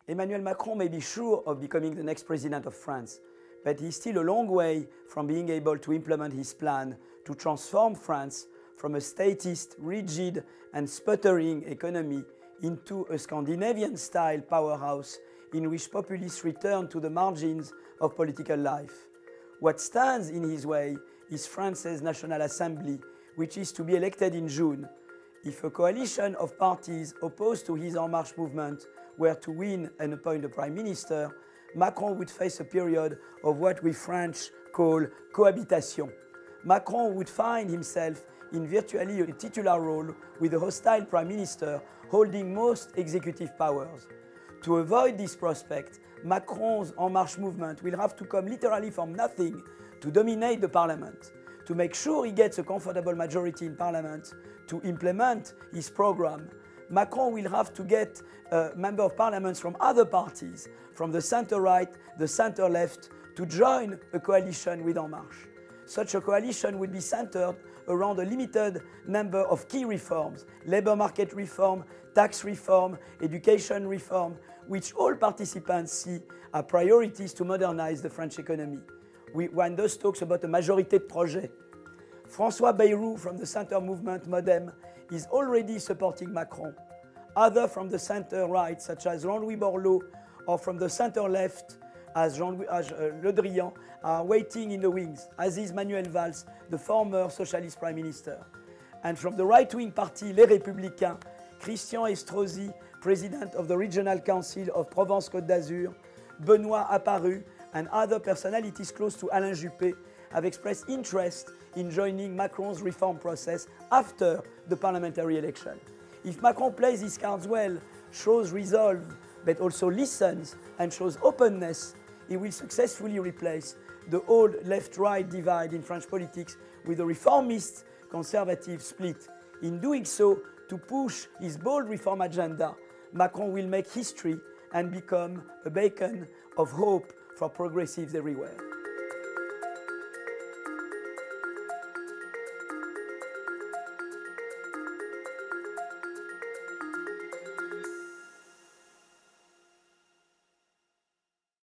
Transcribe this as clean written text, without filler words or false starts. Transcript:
Emmanuel Macron may be sure of becoming the next president of France, but he's still a long way from being able to implement his plan to transform France from a statist, rigid and sputtering economy into a Scandinavian-style powerhouse in which populists return to the margins of political life. What stands in his way is France's National Assembly, which is to be elected in June. If a coalition of parties opposed to his En Marche movement were to win and appoint a prime minister, Macron would face a period of what we French call cohabitation. Macron would find himself in virtually a titular role with a hostile prime minister holding most executive powers. To avoid this prospect, Macron's En Marche movement will have to come literally from nothing to dominate the parliament. To make sure he gets a comfortable majority in parliament to implement his program, Macron will have to get members of parliament from other parties, from the center-right, the center-left, to join a coalition with En Marche. Such a coalition would be centered around a limited number of key reforms: labor market reform, tax reform, education reform, which all participants see are priorities to modernize the French economy. One thus talks about a majorité de projet. François Bayrou from the center movement MoDem is already supporting Macron. Others from the center-right, such as Jean-Louis Borloo, or from the center-left, as Le Drian, are waiting in the wings, as is Manuel Valls, the former socialist prime minister. And from the right-wing party Les Républicains, Christian Estrosi, president of the Regional Council of Provence-Côte d'Azur, Benoît Apparu, and other personalities close to Alain Juppé have expressed interest in joining Macron's reform process after the parliamentary election. If Macron plays his cards well, shows resolve, but also listens and shows openness, he will successfully replace the old left-right divide in French politics with a reformist-conservative split. In doing so, to push his bold reform agenda, Macron will make history and become a beacon of hope for progressives everywhere.